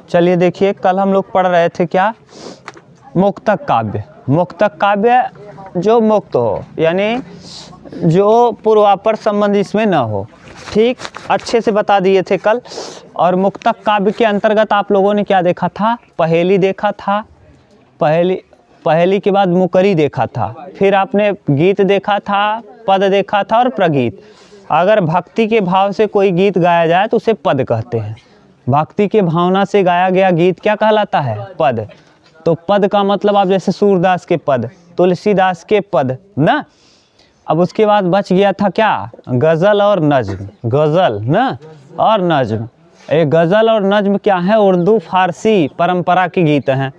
चलिए देखिए, कल हम लोग पढ़ रहे थे क्या, मुक्तक काव्य। मुक्तक काव्य जो मुक्त हो, यानी जो पूर्वापर संबंध इसमें न हो, ठीक, अच्छे से बता दिए थे कल। और मुक्तक काव्य के अंतर्गत आप लोगों ने क्या देखा था, पहेली देखा था, पहेली के बाद मुकरी देखा था, फिर आपने गीत देखा था, पद देखा था और प्रगीत। अगर भक्ति के भाव से कोई गीत गाया जाए तो उसे पद कहते हैं। भक्ति के भावना से गाया गया गीत क्या कहलाता है, पद। तो पद का मतलब आप जैसे सूरदास के पद, तुलसीदास के पद ना। अब उसके बाद बच गया था क्या, गज़ल और नज्म। गज़ल ना और नज्म, ये गज़ल और नज्म क्या है, उर्दू फारसी परंपरा के गीत हैं,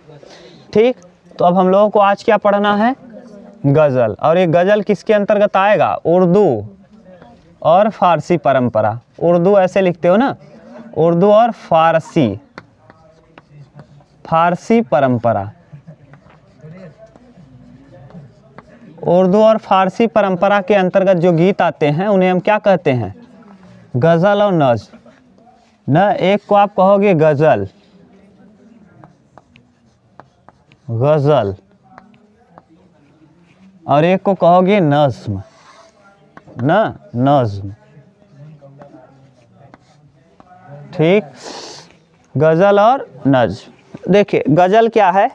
ठीक। तो अब हम लोगों को आज क्या पढ़ना है, गज़ल। और ये गज़ल किसके अंतर्गत आएगा, उर्दू और फारसी परंपरा। उर्दू ऐसे लिखते हो ना, उर्दू और फारसी परंपरा। उर्दू और फारसी परंपरा के अंतर्गत जो गीत आते हैं उन्हें हम क्या कहते हैं, गज़ल और नज्म न। एक को आप कहोगे गज़ल, गज़ल, और एक को कहोगे नज्म ना, नज्म, ठीक। गज़ल और नज्म। देखिए गज़ल क्या है,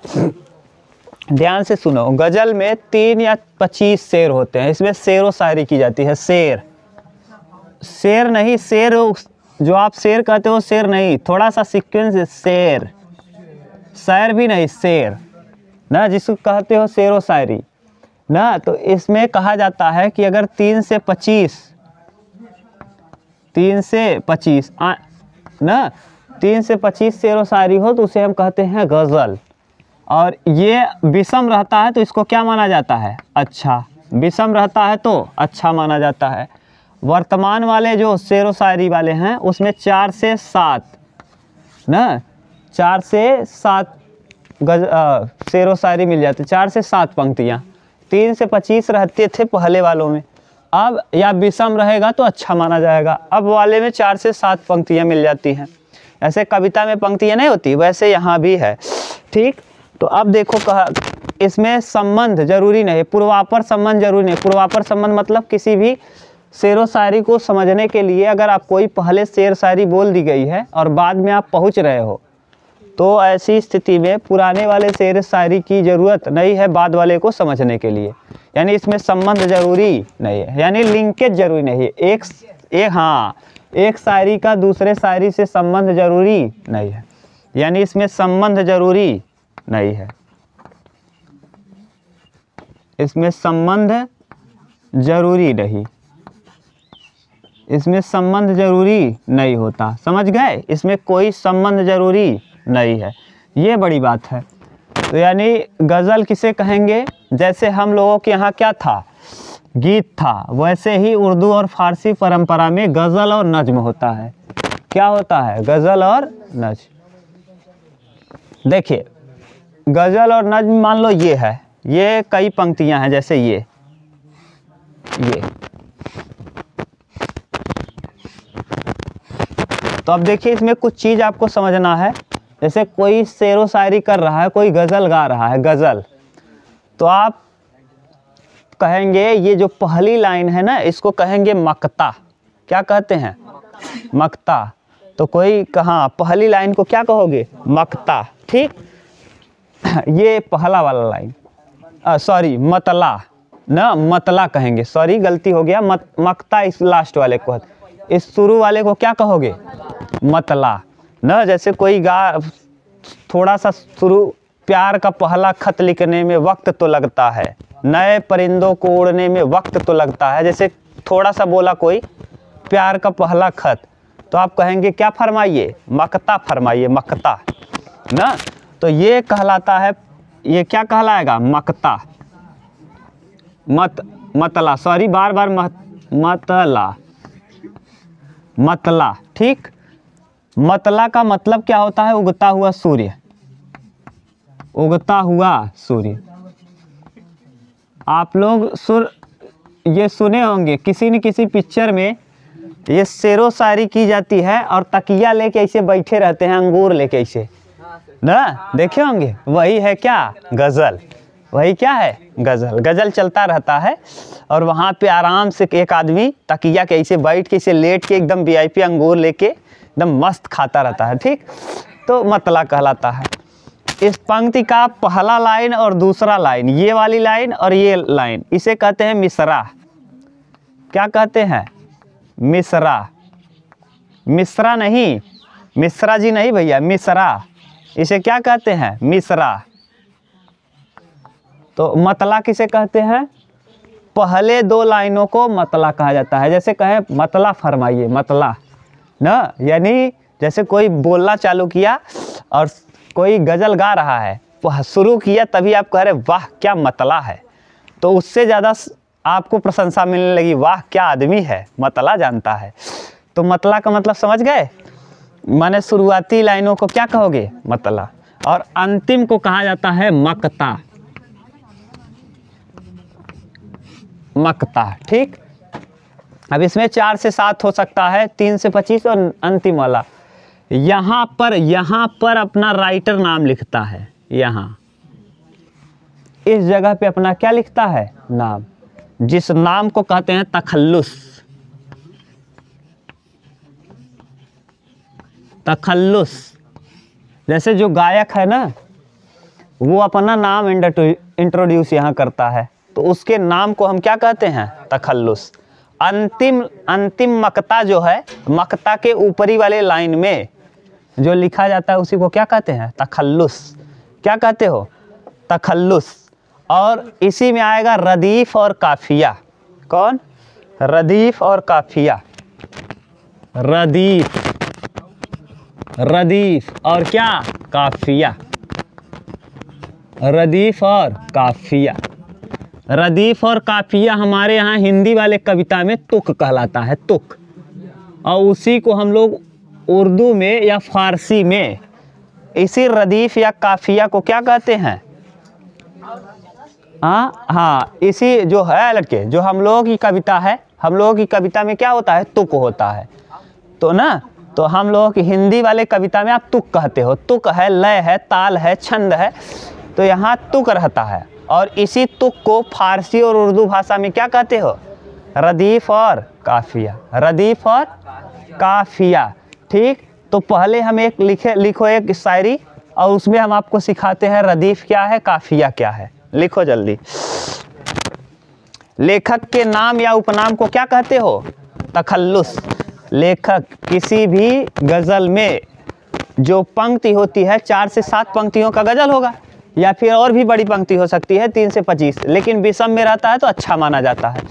ध्यान से सुनो। गज़ल में 3 या 25 शेर होते हैं, इसमें शेर व शायरी की जाती है। शेर नहीं, शेर जो आप शेर कहते हो शेर नहीं, थोड़ा सा सीक्वेंस है, शेर, शायर भी नहीं, शेर ना, जिसको कहते हो शेर व शायरी ना। तो इसमें कहा जाता है कि अगर 3 से 25 ना, 3 से 25 शेर व शायरी हो तो उसे हम कहते हैं गज़ल। और ये विषम रहता है तो इसको क्या माना जाता है, अच्छा। विषम रहता है तो अच्छा माना जाता है। वर्तमान वाले जो शेर व शायरी वाले हैं उसमें 4 से 7 ना, 4 से 7 शेर व शायरी मिल जाती, 4 से 7 पंक्तियाँ। 3 से 25 रहते थे पहले वालों में, अब या विषम रहेगा तो अच्छा माना जाएगा। अब वाले में 4 से 7 पंक्तियाँ मिल जाती हैं। ऐसे कविता में पंक्तियाँ नहीं होती, वैसे यहाँ भी है, ठीक। तो अब देखो, कहा इसमें संबंध जरूरी नहीं, पूर्वापर संबंध जरूरी नहीं। पूर्वापर संबंध मतलब किसी भी शेर व शायरी को समझने के लिए अगर आप कोई पहले शेर शायरी बोल दी गई है और बाद में आप पहुँच रहे हो, तो ऐसी स्थिति में पुराने वाले शेर शायरी की ज़रूरत नहीं है बाद वाले को समझने के लिए। यानी इसमें संबंध जरूरी नहीं है, यानी लिंकेज जरूरी नहीं है। एक शायरी का दूसरे शायरी से संबंध जरूरी नहीं है, यानी इसमें संबंध जरूरी नहीं है, इसमें संबंध जरूरी नहीं, इसमें संबंध जरूरी नहीं होता, समझ गए। इसमें कोई संबंध जरूरी नहीं है, ये बड़ी बात है। तो यानी गज़ल किसे कहेंगे, जैसे हम लोगों के यहाँ क्या था, गीत था, वैसे ही उर्दू और फारसी परंपरा में गज़ल और नज्म होता है। क्या होता है, गज़ल और नज्म। देखिए गज़ल और नज्म मान लो ये है, ये कई पंक्तियाँ हैं, जैसे ये तो अब देखिए इसमें कुछ चीज़ आपको समझना है। जैसे कोई शेर व शायरी कर रहा है, कोई गज़ल गा रहा है, गज़ल, तो आप कहेंगे ये जो पहली लाइन है ना, इसको कहेंगे मक्ता। क्या कहते हैं, मक्ता। तो कोई कहाँ पहली लाइन को क्या कहोगे, मक्ता, ठीक। ये पहला वाला लाइन, सॉरी मतला ना, मतला कहेंगे, सॉरी गलती हो गया, मक्ता इस लास्ट वाले को, इस शुरू वाले को क्या कहोगे, मतला ना। जैसे कोई थोड़ा सा शुरू, प्यार का पहला खत लिखने में वक्त तो लगता है, नए परिंदों को उड़ने में वक्त तो लगता है। जैसे थोड़ा सा बोला कोई प्यार का पहला खत, तो आप कहेंगे क्या फरमाइए, मक्ता फरमाइए, मक्ता ना। तो ये कहलाता है, ये क्या कहलाएगा, मक्ता, मतला, सॉरी बार बार मतला, ठीक। मतला का मतलब क्या होता है, उगता हुआ सूर्य, उगता हुआ सूर्य। आप लोग ये सुने होंगे किसी न किसी पिक्चर में, ये शेरो शायरी की जाती है और तकिया लेके ऐसे बैठे रहते हैं, अंगूर लेके ऐसे ना, देखे होंगे, वही है क्या, गज़ल। वही क्या है, गज़ल। गज़ल चलता रहता है और वहाँ पे आराम से एक आदमी तकिया के ऐसे बैठ के ऐसे लेट के एकदम वीआईपी अंगूर लेके एकदम मस्त खाता रहता है, ठीक। तो मतला कहलाता है। इस पंक्ति का पहला लाइन और दूसरा लाइन, ये वाली लाइन और ये लाइन, इसे कहते हैं मिसरा। क्या कहते हैं, मिसरा। मिसरा नहीं, मिश्रा जी नहीं भैया, मिसरा। इसे क्या कहते हैं, मिसरा। तो मतला किसे कहते हैं, पहले दो लाइनों को मतला कहा जाता है। जैसे कहें मतला फरमाइए, मतला ना, यानी जैसे कोई बोलना चालू किया और कोई गज़ल गा रहा है, शुरू किया, तभी आप कह रहे वाह क्या मतला है, तो उससे ज़्यादा आपको प्रशंसा मिलने लगी, वाह क्या आदमी है, मतला जानता है। तो मतला का मतलब समझ गए, माने शुरुआती लाइनों को क्या कहोगे, मतला, और अंतिम को कहा जाता है मक्ता। मक्ता, ठीक। अब इसमें 4 से 7 हो सकता है, 3 से 25 और अंतिम वाला। यहाँ पर अपना राइटर नाम लिखता है, यहाँ इस जगह पे अपना क्या लिखता है, नाम, जिस नाम को कहते हैं तखल्लुस। तखल्लुस, जैसे जो गायक है ना, वो अपना नाम इंट्रोड्यूस यहाँ करता है, तो उसके नाम को हम क्या कहते हैं, तखल्लुस। अंतिम मक्ता जो है, मक्ता के ऊपरी वाले लाइन में जो लिखा जाता है उसी को क्या कहते हैं, तखल्लुस। क्या कहते हो, तखल्लुस। और इसी में आएगा रदीफ और काफिया। कौन, रदीफ और काफिया। रदीफ, रदीफ और क्या, काफिया। रदीफ और काफिया। रदीफ और काफिया हमारे यहाँ हिंदी वाले कविता में तुक कहलाता है, तुक। और उसी को हम लोग उर्दू में या फारसी में इसी रदीफ या काफिया को क्या कहते हैं, हाँ, इसी जो है लड़के, जो हम लोगों की कविता है, हम लोगों की कविता में क्या होता है, तुक होता है, तो ना, तो हम लोगों की हिंदी वाले कविता में आप तुक कहते हो। तुक है, लय है, ताल है, छंद है, तो यहाँ तुक रहता है। और इसी तुक को फारसी और उर्दू भाषा में क्या कहते हो, रदीफ और काफिया। रदीफ और काफिया, ठीक। तो पहले हम एक लिखो एक शायरी, और उसमें हम आपको सिखाते हैं रदीफ क्या है, काफिया क्या है। लिखो जल्दी। लेखक के नाम या उपनाम को क्या कहते हो, तखल्लुस। लेखक किसी भी गज़ल में जो पंक्ति होती है, 4 से 7 पंक्तियों का गज़ल होगा, या फिर और भी बड़ी पंक्ति हो सकती है 3 से 25, लेकिन विषम में रहता है तो अच्छा माना जाता है।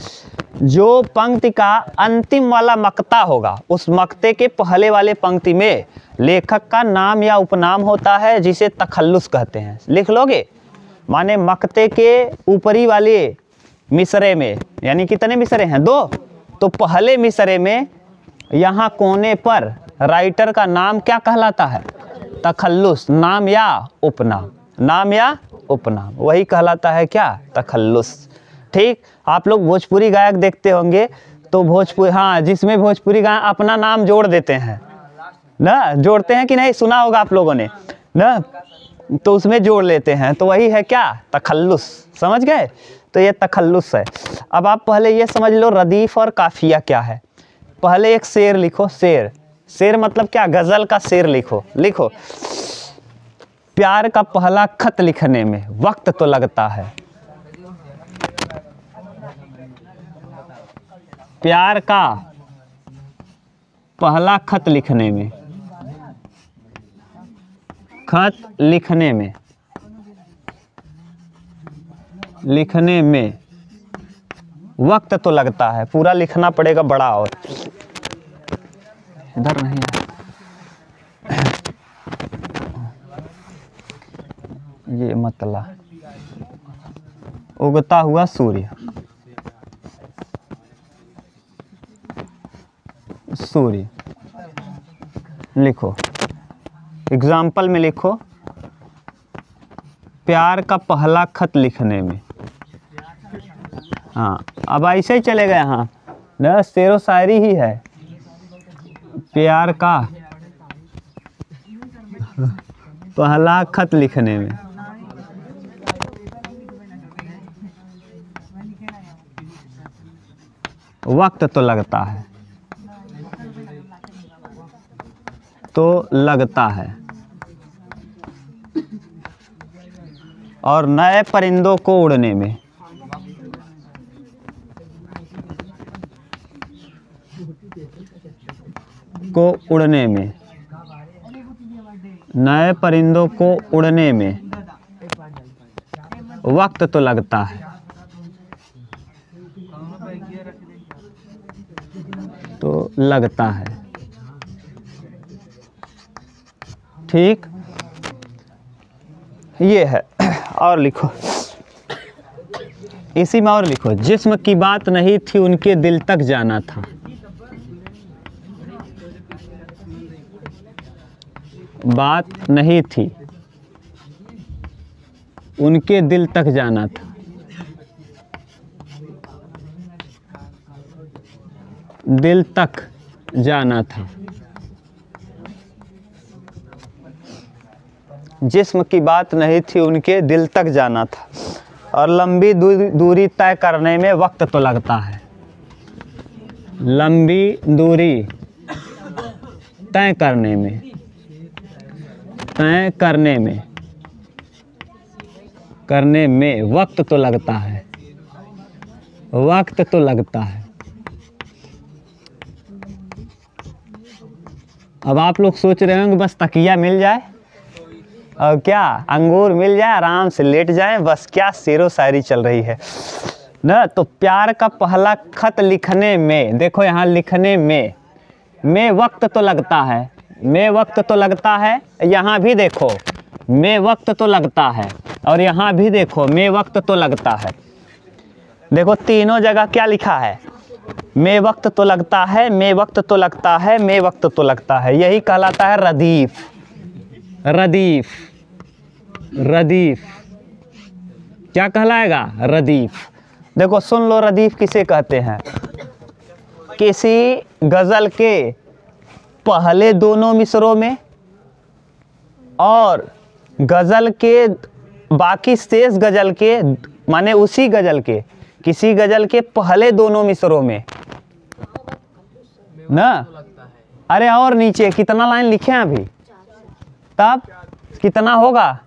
जो पंक्ति का अंतिम वाला मक्ता होगा, उस मक्ते के पहले वाले पंक्ति में लेखक का नाम या उपनाम होता है, जिसे तखल्लुस कहते हैं। लिख लोगे, माने मक्ते के ऊपरी वाले मिसरे में, यानी कितने मिसरे हैं, 2, तो पहले मिसरे में यहाँ कोने पर राइटर का नाम क्या कहलाता है, तखल्लुस। नाम या उपनाम, नाम या उपनाम, वही कहलाता है क्या, तखल्लुस, ठीक। आप लोग भोजपुरी गायक देखते होंगे, तो भोजपुरी, हाँ, जिसमें भोजपुरी गायक अपना नाम जोड़ देते हैं ना, जोड़ते हैं कि नहीं, सुना होगा आप लोगों ने ना, तो उसमें जोड़ लेते हैं, तो वही है क्या, तखल्लुस। समझ गए, तो ये तखल्लुस है। अब आप पहले ये समझ लो रदीफ और काफिया क्या है। पहले एक शेर लिखो, शेर। शेर मतलब क्या, गज़ल का शेर लिखो। लिखो, प्यार का पहला खत लिखने में वक्त तो लगता है, प्यार का पहला खत लिखने में, खत लिखने में, लिखने में वक्त तो लगता है, पूरा लिखना पड़ेगा बड़ा, और इधर नहीं है, ये मतला, उगता हुआ सूर्य, सूर्य लिखो। एग्जाम्पल में लिखो, प्यार का पहला खत लिखने में, हाँ। अब ऐसे ही चलेगा यहाँ ना, शेरो शायरी ही है, प्यार का पहला खत लिखने में वक्त तो लगता है, तो लगता है। और नए परिंदों को उड़ने में नए परिंदों को उड़ने में वक्त तो लगता है, तो लगता है। ठीक, ये है। और लिखो, इसी में और लिखो, जिस्म की बात नहीं थी उनके दिल तक जाना था। बात नहीं थी उनके दिल तक जाना था। दिल तक जाना था। जिस्म की बात नहीं थी उनके दिल तक जाना था। और लंबी दूरी तय करने में वक्त तो लगता है। लंबी दूरी तय करने में वक्त तो लगता है। वक्त तो लगता है। अब आप लोग सोच रहे होंगे बस तकिया मिल जाए और क्या अंगूर मिल जाए, आराम से लेट जाए, बस क्या शेरो शायरी चल रही है ना। तो प्यार का पहला खत लिखने में, देखो यहाँ लिखने में वक्त तो लगता है। में वक्त तो लगता है। यहाँ भी देखो में वक्त तो लगता है, और यहाँ भी देखो में वक्त तो लगता है। देखो तीनों जगह क्या लिखा है, में वक्त तो लगता है, में वक्त तो लगता है, में वक्त तो लगता है। यही कहलाता है रदीफ। रदीफ, रदीफ क्या कहलाएगा? रदीफ। देखो सुन लो, रदीफ किसे कहते हैं? किसी गज़ल के पहले दोनों मिसरों में और गज़ल के बाकी शेष गज़ल के, माने उसी गज़ल के किसी गज़ल के पहले दोनों मिसरों में ना। अरे और नीचे कितना लाइन लिखे हैं अभी? तब कितना होगा?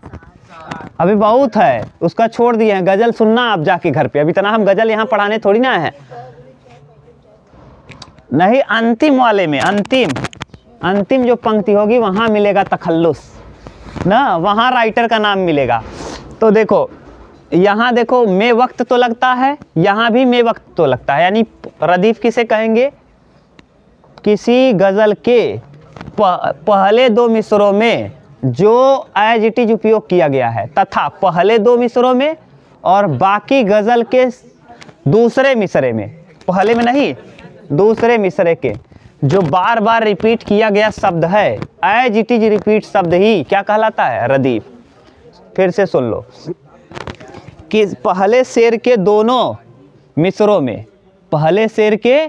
अभी बहुत है, उसका छोड़ दिए हैं। गज़ल सुनना आप जाके घर पे। अभी इतना हम गज़ल यहाँ पढ़ाने थोड़ी ना है। नहीं, अंतिम वाले में, अंतिम जो पंक्ति होगी वहाँ मिलेगा तखल्लुस ना, वहाँ राइटर का नाम मिलेगा। तो देखो यहाँ देखो में वक्त तो लगता है, यहाँ भी में वक्त तो लगता है। यानी रदीफ किसे कहेंगे? किसी गज़ल के पहले दो मिसरों में जो एज इट इज उपयोग किया गया है, तथा पहले दो मिसरों में और बाकी गज़ल के दूसरे मिसरे में, पहले में नहीं दूसरे मिसरे के जो बार बार रिपीट किया गया शब्द है, एज इट इज रिपीट शब्द ही क्या कहलाता है? रदीफ। फिर से सुन लो कि पहले शेर के दोनों मिसरों में, पहले शेर के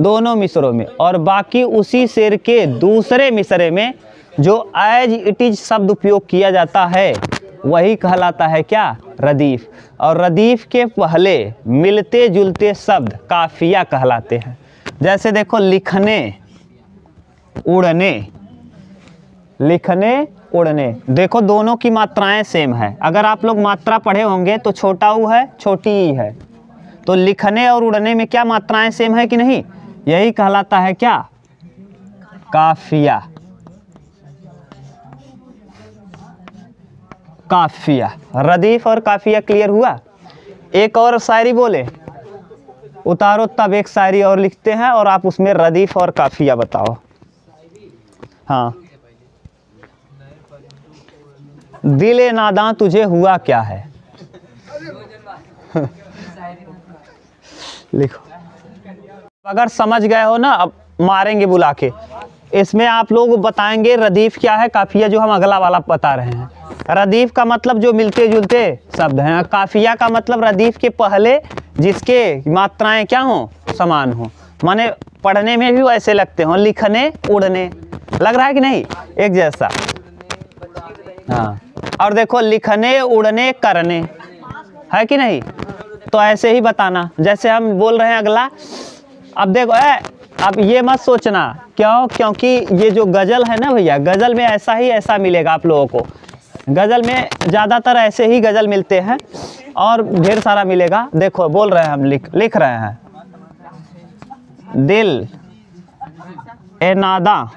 दोनों मिसरों में और बाकी उसी शेर के दूसरे मिसरे में जो एज इट इज शब्द उपयोग किया जाता है वही कहलाता है क्या? रदीफ। और रदीफ के पहले मिलते जुलते शब्द काफिया कहलाते हैं। जैसे देखो लिखने, उड़ने, लिखने, उड़ने, देखो दोनों की मात्राएं सेम है। अगर आप लोग मात्रा पढ़े होंगे तो छोटा ऊ है, छोटी ई है। तो लिखने और उड़ने में क्या मात्राएं सेम है कि नहीं? यही कहलाता है क्या? काफिया। काफिया, रदीफ और काफिया क्लियर हुआ? एक और शायरी बोले, उतारो तब एक शायरी और लिखते हैं और आप उसमें रदीफ और काफिया बताओ। हाँ, दिले नादां तुझे हुआ क्या है? लिखो। अगर समझ गए हो ना, अब मारेंगे बुला के। इसमें आप लोग बताएंगे रदीफ क्या है, काफिया जो हम अगला वाला बता रहे हैं। रदीफ का मतलब जो मिलते जुलते शब्द हैं, काफिया का मतलब रदीफ के पहले जिसके मात्राएं क्या हों? समान हों। माने पढ़ने में भी वैसे लगते हो, लिखने उड़ने, लग रहा है कि नहीं एक जैसा। हाँ, और देखो लिखने उड़ने करने, है कि नहीं। तो ऐसे ही बताना, जैसे हम बोल रहे हैं अगला। अब देखो अब ये मत सोचना क्यों, क्योंकि ये जो गज़ल है ना भैया, गज़ल में ऐसा ही ऐसा मिलेगा आप लोगों को। गज़ल में ज़्यादातर ऐसे ही गज़ल मिलते हैं और ढेर सारा मिलेगा। देखो बोल रहे हैं हम, लिख रहे हैं। दिल ए नादा,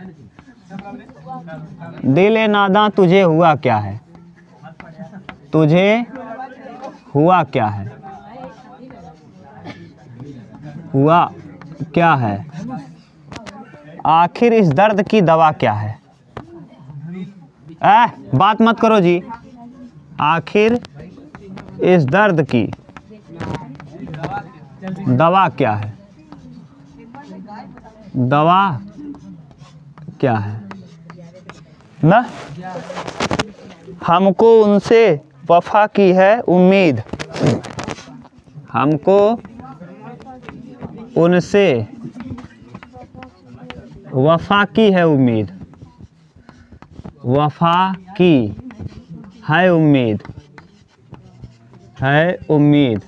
दिल ए नादा तुझे हुआ क्या है, तुझे हुआ क्या है, हुआ क्या है, आखिर इस दर्द की दवा क्या है। बात मत करो जी। आखिर इस दर्द की दवा क्या है, दवा क्या है ना। हमको उनसे वफा की है उम्मीद, हमको उनसे वफा की है उम्मीद, वफा की है उम्मीद, है उम्मीद।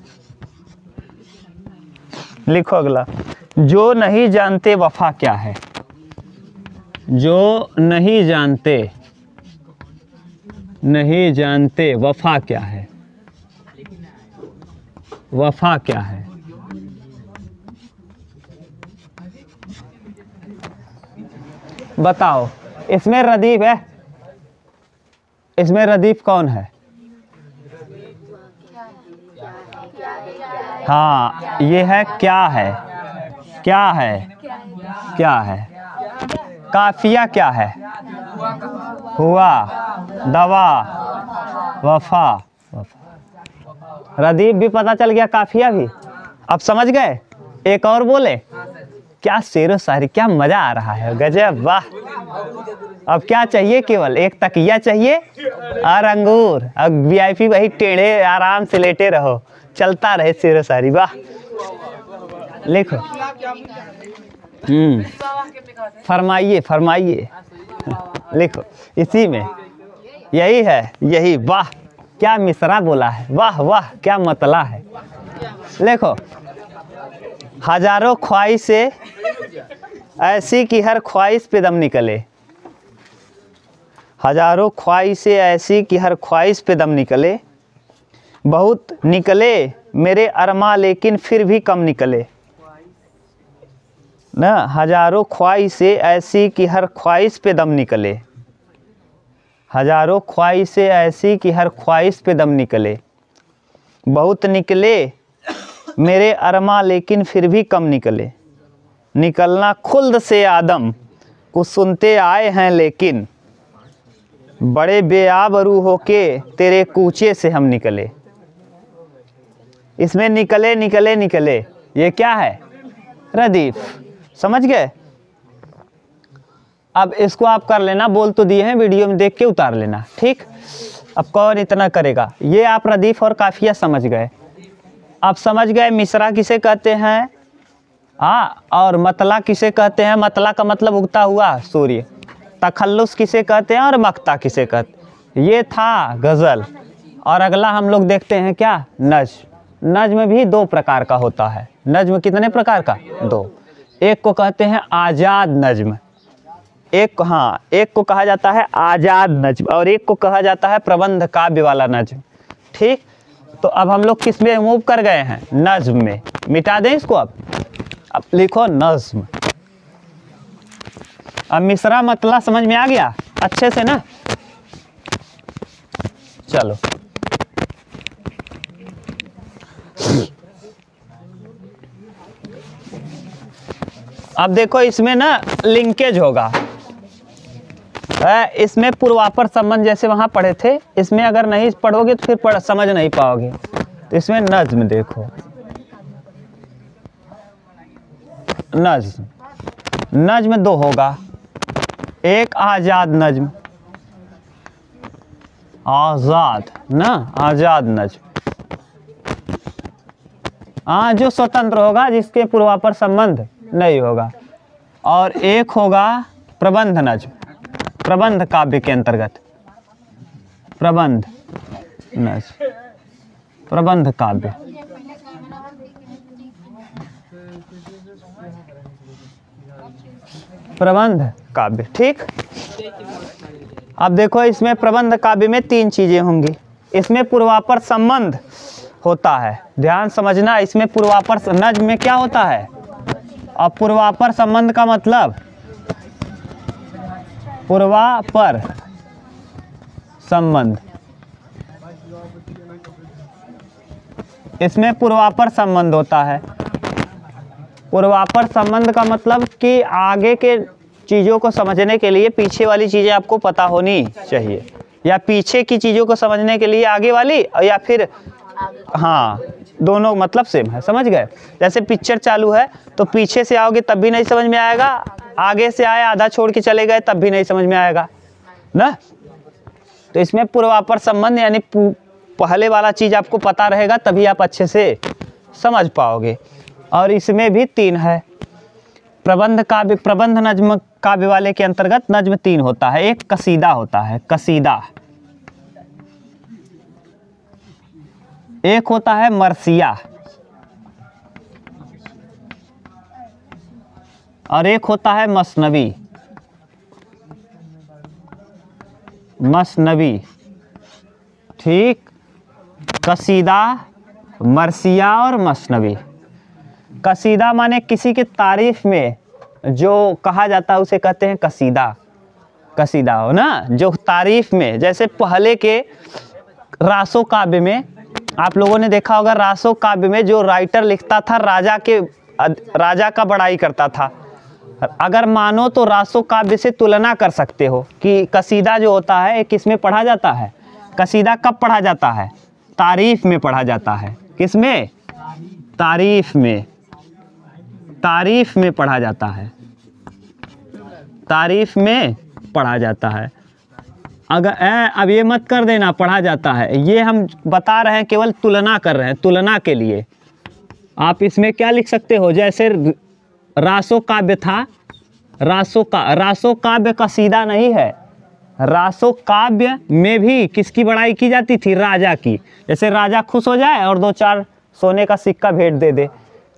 लिखो अगला। जो नहीं जानते वफा क्या है, जो नहीं जानते, नहीं जानते वफा क्या है, वफा क्या है। बताओ, इसमें रदीफ है, इसमें रदीफ कौन है। हाँ, ये है क्या है, क्या है, क्या है। काफिया क्या है, हुआ, दवा, वफा, वफा। रदीफ भी पता चल गया, काफिया भी। अब समझ गए। एक और बोले, क्या शेरो शायरी, क्या मजा आ रहा है, गजब, वाह। अब क्या चाहिए, केवल एक तकिया चाहिए और अंगूर। अब वीआईपी वही टेढ़े आराम से लेटे रहो, चलता रहे शेरो शायरी, वाह। लिखो। फरमाइए फरमाइए, लिखो। इसी में यही है, यही, वाह क्या मिसरा बोला है, वाह वाह क्या मतला है। लिखो। हजारों ख्वाहिशें ऐसी कि हर ख्वाहिश पे दम निकले, हजारों ख्वाहिशें ऐसी कि हर ख्वाहिश पे दम निकले। बहुत निकले मेरे अरमा लेकिन फिर भी कम निकले ना। हजारों ख्वाहिशें ऐसी कि हर ख्वाहिश पे दम निकले, हजारों ख्वाहिशें ऐसी कि हर ख्वाहिश पे दम निकले। बहुत निकले मेरे अरमा लेकिन फिर भी कम निकले। निकलना खुल्द से आदम को सुनते आए हैं लेकिन, बड़े बेआबरू होके तेरे कूचे से हम निकले। इसमें निकले निकले निकले, ये क्या है, रदीफ। समझ गए। अब इसको आप कर लेना, बोल तो दिए हैं, वीडियो में देख के उतार लेना, ठीक। अब कौन इतना करेगा। ये आप रदीफ और काफिया समझ गए। आप समझ गए मिसरा किसे कहते हैं, हाँ, और मतला किसे कहते हैं। मतला का मतलब उगता हुआ सूर्य। तखल्लुस किसे कहते हैं और मक्ता किसे कहते हैं। ये था गज़ल। और अगला हम लोग देखते हैं क्या, नज्म। नज्म भी दो प्रकार का होता है। नज्म कितने प्रकार का, दो। एक को कहते हैं आज़ाद नज्म, एक, हाँ, एक को कहा जाता है आज़ाद नज्म और एक को कहा जाता है प्रबंध काव्य वाला नज्म, ठीक। तो अब हम लोग किस में मूव कर गए हैं, नज्म में। मिटा दें इसको। अब लिखो नज्म। अब मिसरा मतला समझ में आ गया अच्छे से ना। चलो अब देखो, इसमें ना लिंकेज होगा। इसमें पूर्वापर संबंध जैसे वहाँ पढ़े थे, इसमें अगर नहीं पढ़ोगे तो फिर समझ नहीं पाओगे। तो इसमें नज्म देखो, नज्म, नज्म दो होगा। एक आज़ाद नज्म, आज़ाद ना, आज़ाद नज्म, हाँ, जो स्वतंत्र होगा, जिसके पूर्वापर संबंध नहीं होगा। और एक होगा प्रबंध नज्म, प्रबंध काव्य के अंतर्गत, प्रबंध नज्म, प्रबंध काव्य। प्रबंध काव्य, ठीक। अब देखो इसमें प्रबंध काव्य में तीन चीजें होंगी। इसमें पूर्वापर संबंध होता है, ध्यान समझना। इसमें पूर्वापर नज्म में क्या होता है, और पूर्वापर संबंध का मतलब, पूर्वापर संबंध, इसमें पूर्वापर संबंध होता है। पूर्वापर संबंध का मतलब कि आगे के चीज़ों को समझने के लिए पीछे वाली चीज़ें आपको पता होनी चाहिए, या पीछे की चीज़ों को समझने के लिए आगे वाली, या फिर हाँ दोनों मतलब सेम है, समझ गए। जैसे पिक्चर चालू है तो पीछे से आओगे तब भी नहीं समझ में आएगा, आगे से आए आधा छोड़ के चले गए तब भी नहीं समझ में आएगा ना। तो इसमें पूर्वापर संबंध यानी पहले वाला चीज़ आपको पता रहेगा तभी आप अच्छे से समझ पाओगे। और इसमें भी तीन है। प्रबंध काव्य, प्रबंध नज्म काव्य वाले के अंतर्गत नज्म तीन होता है। एक कसीदा होता है, कसीदा, एक होता है मरसिया, और एक होता है मसनवी, मसनवी, ठीक। कसीदा, मरसिया और मसनवी। कसीदा माने किसी की तारीफ में जो कहा जाता है उसे कहते हैं कसीदा। कसीदा हो ना, जो तारीफ में, जैसे पहले के रासो काव्य में आप लोगों ने देखा होगा, रासो काव्य में जो राइटर लिखता था राजा का बड़ाई करता था। अगर मानो तो रासो काव्य से तुलना कर सकते हो कि कसीदा जो होता है एक किस में पढ़ा जाता है। कसीदा कब पढ़ा जाता है, तारीफ में पढ़ा जाता है। किस में, तारीफ में, तारीफ में पढ़ा जाता है, तारीफ में पढ़ा जाता है। अगर अब ये मत कर देना पढ़ा जाता है, ये हम बता रहे हैं, केवल तुलना कर रहे हैं, तुलना के लिए। आप इसमें क्या लिख सकते हो, जैसे रासो काव्य था, रासो काव्य कसीदा नहीं है। रासो काव्य में भी किसकी बड़ाई की जाती थी, राजा की। जैसे राजा खुश हो जाए और 2-4 सोने का सिक्का भेंट दे दे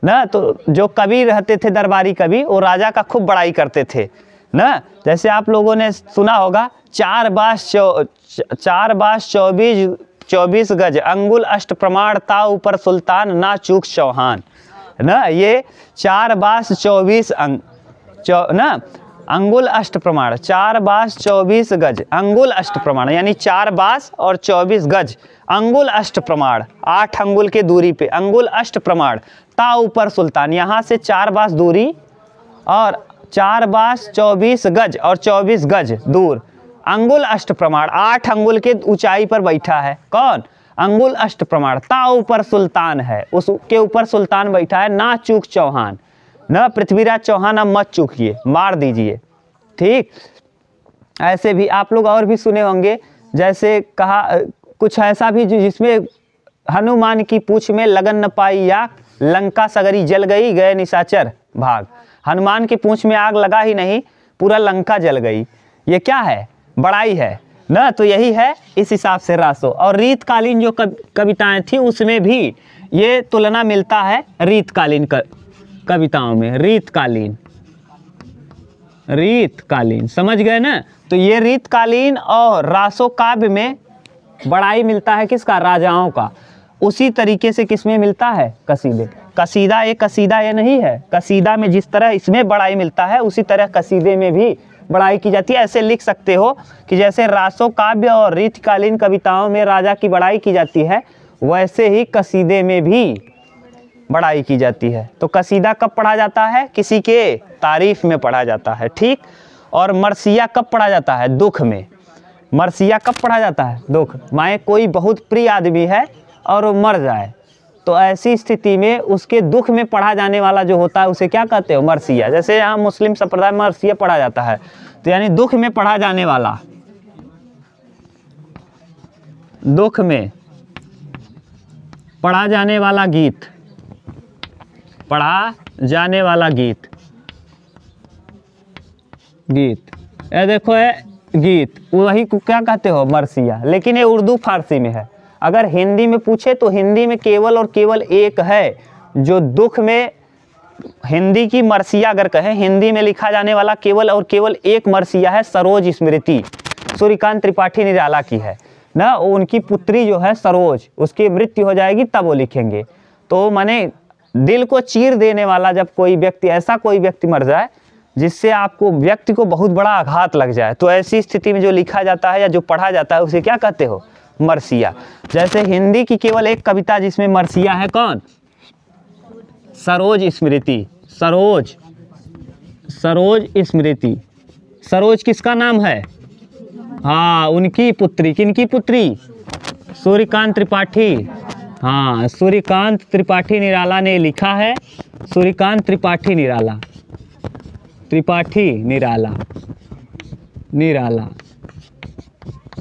ना, तो जो कवि रहते थे, दरबारी कवि, वो राजा का खूब बड़ाई करते थे ना। जैसे आप लोगों ने सुना होगा, 4 बास 24 गज, अंगुल अष्ट प्रमाण, ता ऊपर सुल्तान, ना चूक चौहान ना। ये 4 बास 24 ना, अंगुल अष्ट प्रमाण, 4 बास 24 गज, अंगुल अष्ट प्रमाण यानी 4 बास और 24 गज, अंगुल अष्ट प्रमाण, 8 अंगुल के दूरी पे, अंगुल अष्ट प्रमाण, ता ऊपर सुल्तान, यहाँ से 4 बास दूरी और 4 बास 24 गज और 24 गज दूर, अंगुल अष्ट प्रमाण, 8 अंगुल के ऊंचाई पर बैठा है। कौन, अंगुल अष्ट प्रमाण, ता ऊपर सुल्तान है, उसके ऊपर सुल्तान बैठा है, ना चूक चौहान, न पृथ्वीराज चौहान, अब मत चूकिए, मार दीजिए, ठीक। ऐसे भी आप लोग और भी सुने होंगे, जैसे कहा कुछ ऐसा भी जिसमें हनुमान की पूंछ में लगन न पाई या, लंका सगरी जल गई, गए निशाचर भाग। हनुमान की पूंछ में आग लगा ही नहीं, पूरा लंका जल गई। ये क्या है, बड़ाई है ना। तो यही है इस हिसाब से रासो। और रीतकालीन जो कविताएं थी उसमें भी ये तुलना मिलता है, रीतकालीन कविताओं में, रीतकालीन, रीतकालीन, समझ गए ना। तो ये रीतकालीन और रासो काव्य में बड़ाई मिलता है किसका, राजाओं का। उसी तरीके से किसमें मिलता है, कसीदे। कसीदा ये नहीं है, कसीदा में जिस तरह इसमें बड़ाई मिलता है उसी तरह कसीदे में भी बड़ाई की जाती है। ऐसे लिख सकते हो कि जैसे रासो काव्य और रीतकालीन कविताओं में राजा की बड़ाई की जाती है, वैसे ही कसीदे में भी बड़ाई की जाती है। तो कसीदा कब पढ़ा जाता है, किसी के तारीफ में पढ़ा जाता है, ठीक। और मरसिया कब पढ़ा जाता है, दुख में। मरसिया कब पढ़ा जाता है, दुख, माने कोई बहुत प्रिय आदमी है और वो मर जाए, तो ऐसी स्थिति में उसके दुख में पढ़ा जाने वाला जो होता है उसे क्या कहते हो, मरसिया। जैसे यहाँ मुस्लिम संप्रदाय में मरसिया पढ़ा जाता है, तो यानी दुख में पढ़ा जाने वाला, दुख में पढ़ा जाने वाला गीत, पढ़ा जाने वाला गीत। गीत, ये देखो है गीत, वही को क्या कहते हो मरसिया, लेकिन ये उर्दू फारसी में है। अगर हिंदी में पूछे तो हिंदी में केवल और केवल एक है जो दुख में, हिंदी की मरसिया अगर कहें, हिंदी में लिखा जाने वाला केवल और केवल एक मरसिया है, सरोज स्मृति, सूर्यकांत त्रिपाठी निराला की है ना। उनकी पुत्री जो है सरोज, उसकी मृत्यु हो जाएगी तब वो लिखेंगे। तो माने दिल को चीर देने वाला जब कोई व्यक्ति, ऐसा कोई व्यक्ति मर जाए जिससे आपको, व्यक्ति को बहुत बड़ा आघात लग जाए, तो ऐसी स्थिति में जो लिखा जाता है या जो पढ़ा जाता है उसे क्या कहते हो, मरसिया। जैसे हिंदी की केवल एक कविता जिसमें मरसिया है, कौन, सरोज स्मृति, सरोज, सरोज स्मृति। सरोज किसका नाम है, हाँ उनकी पुत्री, किनकी पुत्री, सूर्यकांत त्रिपाठी, हाँ सूर्यकांत त्रिपाठी निराला ने लिखा है, सूर्यकांत त्रिपाठी निराला, त्रिपाठी निराला, निराला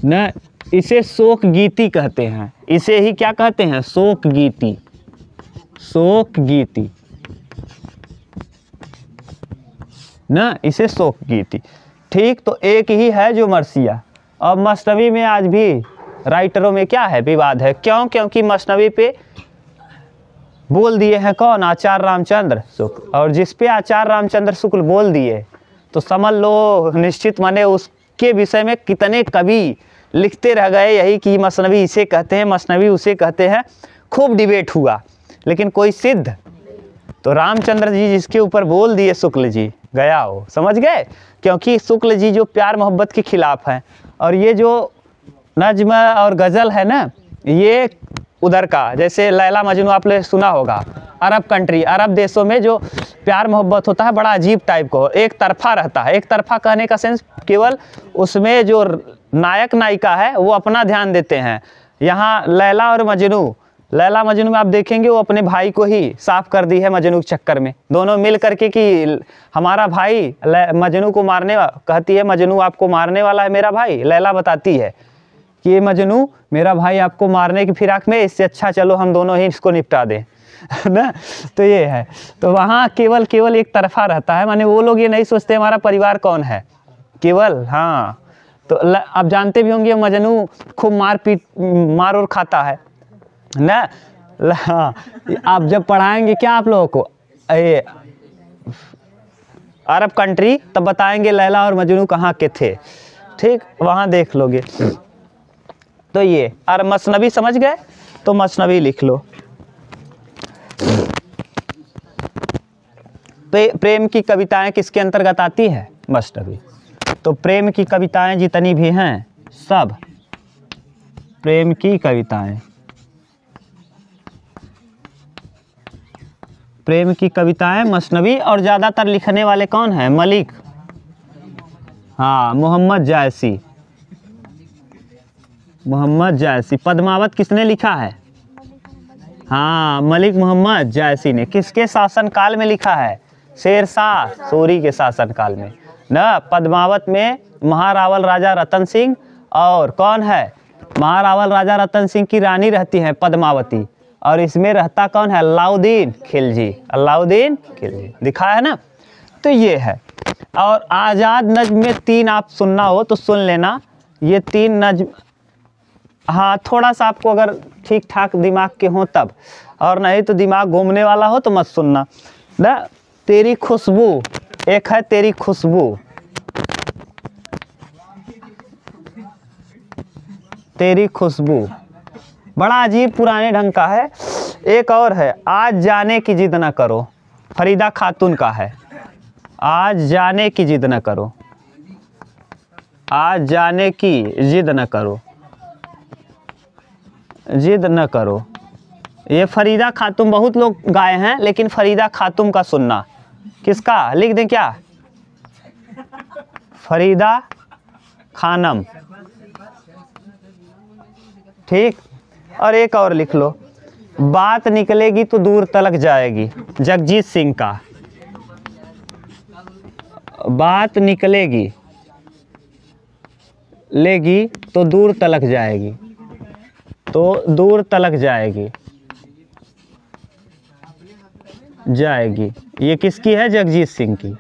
न, इसे शोक गीति कहते हैं, इसे ही क्या कहते हैं, शोक गीति, शोक गीति ना, इसे शोक गीति। ठीक, तो एक ही है जो मरसिया। अब मसनवी में आज भी राइटरों में क्या है, विवाद है। क्यों? क्योंकि मसनवी पे बोल दिए हैं कौन, आचार्य रामचंद्र शुक्ल, और जिस पे आचार्य रामचंद्र शुक्ल बोल दिए तो समझ लो निश्चित माने उसके विषय में कितने कवि लिखते रह गए यही कि मसनवी इसे कहते हैं, मसनवी उसे कहते हैं, खूब डिबेट हुआ, लेकिन कोई सिद्ध, तो रामचंद्र जी जिसके ऊपर बोल दिए शुक्ल जी, गया हो, समझ गए। क्योंकि शुक्ल जी जो प्यार मोहब्बत के खिलाफ हैं, और ये जो नज्म और गज़ल है ना, ये उधर का, जैसे लैला मजनू आपने सुना होगा, अरब कंट्री, अरब देशों में जो प्यार मोहब्बत होता है बड़ा अजीब टाइप को, एक तरफा रहता है। एक तरफा कहने का सेंस केवल उसमें जो नायक नायिका है वो अपना ध्यान देते हैं। यहाँ लैला और मजनू, लैला मजनू में आप देखेंगे वो अपने भाई को ही साफ कर दी है मजनू के चक्कर में, दोनों मिल करके कि हमारा भाई मजनू को मारने, कहती है मजनू आपको मारने वाला है मेरा भाई, लैला बताती है कि ये मजनू मेरा भाई आपको मारने की फिराक में, इससे अच्छा चलो हम दोनों ही इसको निपटा दें ना। तो ये है, तो वहाँ केवल केवल एक तरफा रहता है, माने वो लोग ये नहीं सोचते हमारा परिवार कौन है, केवल, हाँ। तो आप जानते भी होंगे मजनू खूब मार और खाता है ना। हाँ, आप जब पढ़ाएंगे क्या आप लोगों को ये अरब कंट्री, तब बताएंगे लैला और मजनू कहाँ के थे, ठीक, वहाँ देख लोगे। तो ये और मसनवी समझ गए, तो मसनवी लिख लो। प्रेम की कविताएं किसके अंतर्गत आती है, मसनवी। तो प्रेम की कविताएं जितनी भी हैं सब, प्रेम की कविताएं, प्रेम की कविताएं मसनवी। और ज़्यादातर लिखने वाले कौन हैं, मलिक, हाँ मोहम्मद जायसी, मोहम्मद जायसी। पद्मावत किसने लिखा है, हाँ मलिक मोहम्मद जायसी ने। किसके शासनकाल में लिखा है, शेरशाह सूरी के शासनकाल में ना। पद्मावत में महारावल राजा रतन सिंह, और कौन है, महारावल राजा रतन सिंह की रानी रहती है पद्मावती, और इसमें रहता कौन है, अलाउद्दीन खिलजी, अलाउद्दीन खिलजी, दिखा है ना। तो ये है। और आज़ाद नज्म में 3 आप सुनना हो तो सुन लेना, ये 3 नज्म, हाँ थोड़ा सा आपको अगर ठीक ठाक दिमाग के हो तब, और नहीं तो दिमाग घूमने वाला हो तो मत सुनना ना। तेरी खुशबू, एक है तेरी खुशबू, तेरी खुशबू बड़ा अजीब पुराने ढंग का है। एक और है, आज जाने की जिद न करो, फरीदा खातून का है, आज जाने की जिद न करो, आज जाने की जिद न करो, जिद न करो। ये फरीदा खातून, बहुत लोग गाए हैं लेकिन फरीदा खातून का सुनना। किसका, लिख दें क्या, फरीदा खानम, ठीक। और एक और लिख लो, बात निकलेगी तो दूर तलक जाएगी, जगजीत सिंह का। बात निकलेगी लेगी तो दूर तलक जाएगी, तो दूर तलक जाएगी, जाएगी, ये किसकी है, जगजीत सिंह की।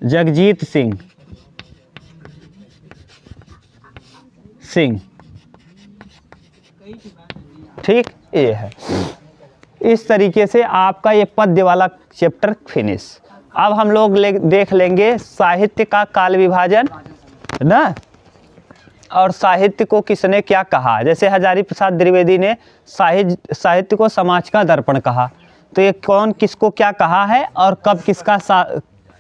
जगजीत सिंह सिंह, ठीक, ये है। इस तरीके से आपका ये पद्य वाला चैप्टर फिनिश। अब हम लोग देख लेंगे साहित्य का काल विभाजन ना, और साहित्य को किसने क्या कहा। जैसे हजारी प्रसाद द्विवेदी ने साहित्य को समाज का दर्पण कहा, तो ये कौन किसको क्या कहा है और कब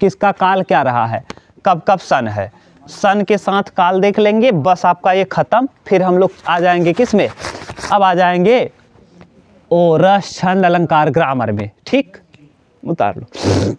किसका काल क्या रहा है, कब कब सन है। सन के साथ काल देख लेंगे, बस आपका ये ख़त्म। फिर हम लोग आ जाएंगे किस में, अब आ जाएंगे रस छंद अलंकार ग्रामर में, ठीक, उतार लो।